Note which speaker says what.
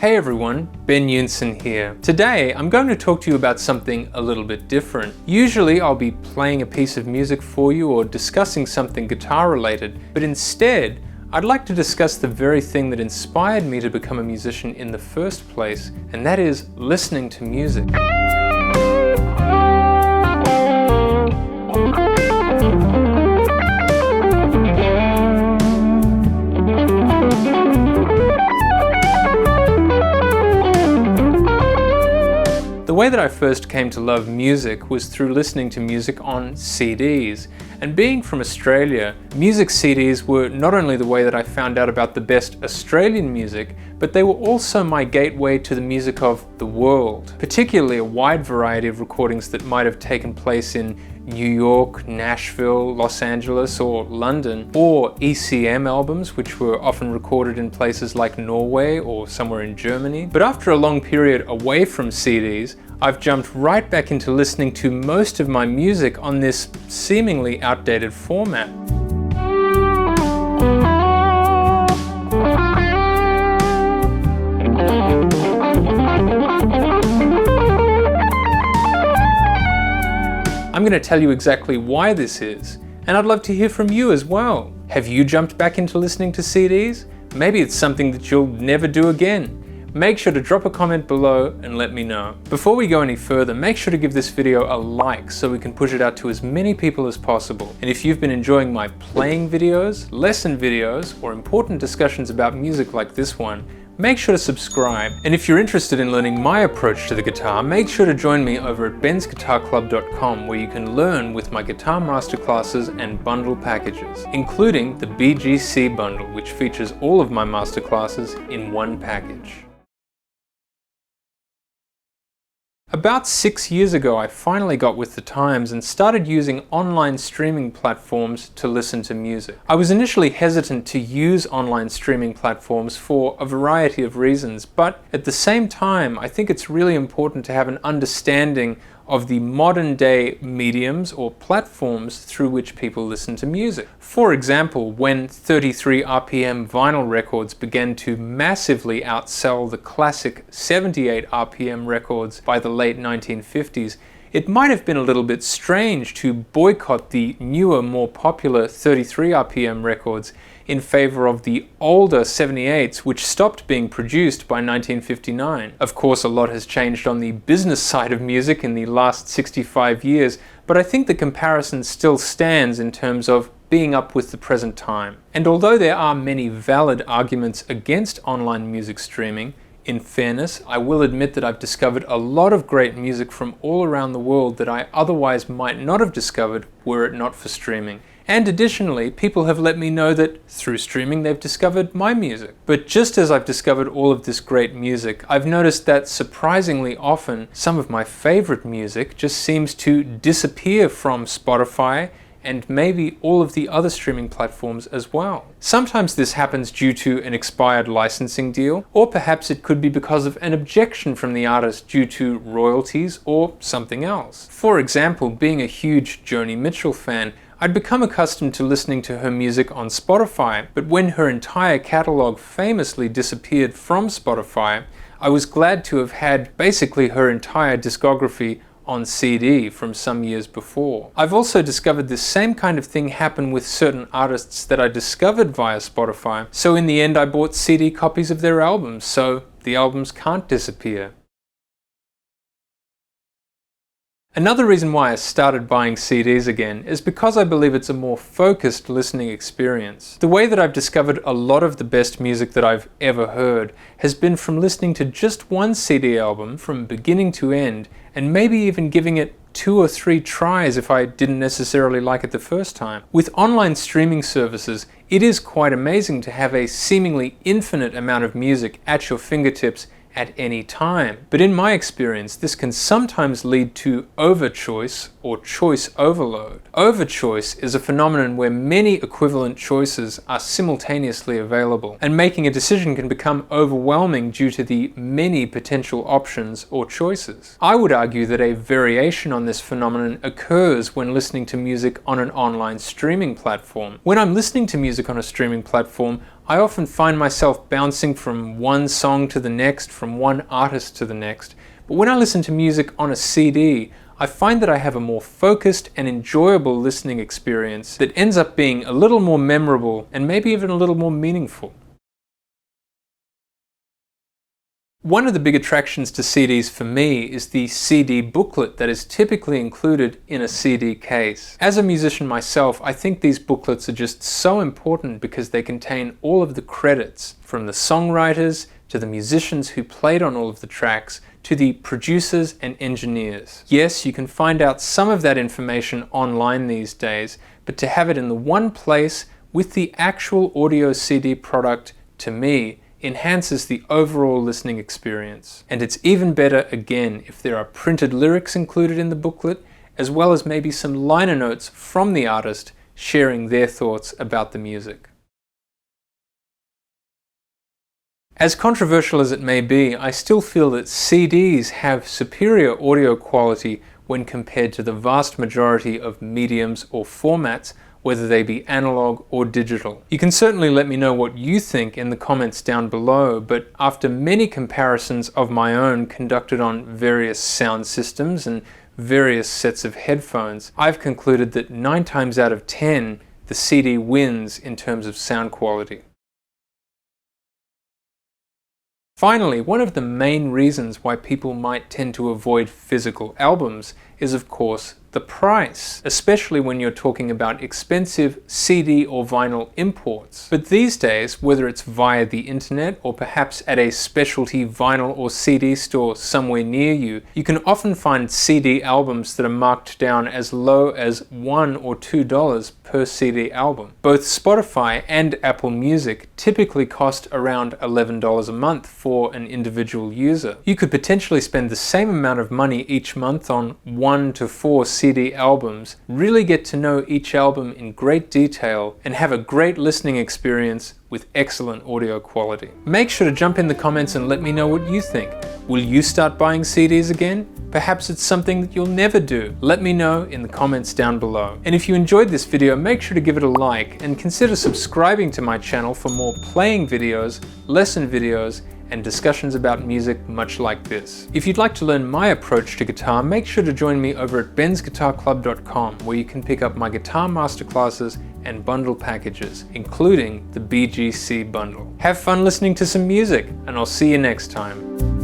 Speaker 1: Hey everyone, Ben Eunson here. Today I'm going to talk to you about something a little bit different. Usually I'll be playing a piece of music for you or discussing something guitar related, but instead I'd like to discuss the very thing that inspired me to become a musician in the first place, and that is listening to music. The way that I first came to love music was through listening to music on CDs. And being from Australia, music CDs were not only the way that I found out about the best Australian music, but they were also my gateway to the music of the world, particularly a wide variety of recordings that might have taken place in New York, Nashville, Los Angeles, or London, or ECM albums, which were often recorded in places like Norway or somewhere in Germany. But after a long period away from CDs, I've jumped right back into listening to most of my music on this seemingly outdated format. I'm going to tell you exactly why this is, and I'd love to hear from you as well. Have you jumped back into listening to CDs? Maybe it's something that you'll never do again. Make sure to drop a comment below and let me know. Before we go any further, make sure to give this video a like so we can push it out to as many people as possible. And if you've been enjoying my playing videos, lesson videos, or important discussions about music like this one, make sure to subscribe. And if you're interested in learning my approach to the guitar, make sure to join me over at bensguitarclub.com, where you can learn with my guitar masterclasses and bundle packages, including the BGC bundle, which features all of my masterclasses in one package. About 6 years ago, I finally got with the times and started using online streaming platforms to listen to music. I was initially hesitant to use online streaming platforms for a variety of reasons, but at the same time, I think it's really important to have an understanding of the modern day mediums or platforms through which people listen to music. For example, when 33 RPM vinyl records began to massively outsell the classic 78 RPM records by the late 1950s, it might have been a little bit strange to boycott the newer, more popular 33 RPM records in favor of the older 78s, which stopped being produced by 1959. Of course, a lot has changed on the business side of music in the last 65 years, but I think the comparison still stands in terms of being up with the present time. And although there are many valid arguments against online music streaming, in fairness, I will admit that I've discovered a lot of great music from all around the world that I otherwise might not have discovered were it not for streaming. And additionally, people have let me know that through streaming they've discovered my music. But just as I've discovered all of this great music, I've noticed that surprisingly often some of my favorite music just seems to disappear from Spotify and maybe all of the other streaming platforms as well. Sometimes this happens due to an expired licensing deal, or perhaps it could be because of an objection from the artist due to royalties or something else. For example, being a huge Joni Mitchell fan, I'd become accustomed to listening to her music on Spotify, but when her entire catalog famously disappeared from Spotify, I was glad to have had basically her entire discography on CD from some years before. I've also discovered this same kind of thing happen with certain artists that I discovered via Spotify, so in the end I bought CD copies of their albums, so the albums can't disappear. Another reason why I started buying CDs again is because I believe it's a more focused listening experience. The way that I've discovered a lot of the best music that I've ever heard has been from listening to just one CD album from beginning to end, and maybe even giving it 2 or 3 tries if I didn't necessarily like it the first time. With online streaming services, it is quite amazing to have a seemingly infinite amount of music at your fingertips at any time. But in my experience, this can sometimes lead to overchoice or choice overload. Overchoice is a phenomenon where many equivalent choices are simultaneously available, and making a decision can become overwhelming due to the many potential options or choices. I would argue that a variation on this phenomenon occurs when listening to music on an online streaming platform. When I'm listening to music on a streaming platform, I often find myself bouncing from one song to the next, from one artist to the next. But when I listen to music on a CD, I find that I have a more focused and enjoyable listening experience that ends up being a little more memorable and maybe even a little more meaningful. One of the big attractions to CDs for me is the CD booklet that is typically included in a CD case. As a musician myself, I think these booklets are just so important because they contain all of the credits, from the songwriters to the musicians who played on all of the tracks, to the producers and engineers. Yes, you can find out some of that information online these days, but to have it in the one place with the actual audio CD product, to me, enhances the overall listening experience. And it's even better, again, if there are printed lyrics included in the booklet, as well as maybe some liner notes from the artist sharing their thoughts about the music. As controversial as it may be, I still feel that CDs have superior audio quality when compared to the vast majority of mediums or formats, whether they be analog or digital. You can certainly let me know what you think in the comments down below, but after many comparisons of my own conducted on various sound systems and various sets of headphones, I've concluded that 9 times out of 10, the CD wins in terms of sound quality. Finally, one of the main reasons why people might tend to avoid physical albums is, of course, the price, especially when you're talking about expensive CD or vinyl imports. But these days, whether it's via the internet or perhaps at a specialty vinyl or CD store somewhere near you, you can often find CD albums that are marked down as low as $1 or $2 per CD album. Both Spotify and Apple Music typically cost around $11 a month for an individual user. You could potentially spend the same amount of money each month on 1 to 4 CD albums, really get to know each album in great detail, and have a great listening experience with excellent audio quality. Make sure to jump in the comments and let me know what you think. Will you start buying CDs again? Perhaps it's something that you'll never do. Let me know in the comments down below. And if you enjoyed this video, make sure to give it a like and consider subscribing to my channel for more playing videos, lesson videos, and discussions about music much like this. If you'd like to learn my approach to guitar, make sure to join me over at bensguitarclub.com, where you can pick up my guitar masterclasses and bundle packages, including the BGC bundle. Have fun listening to some music, and I'll see you next time.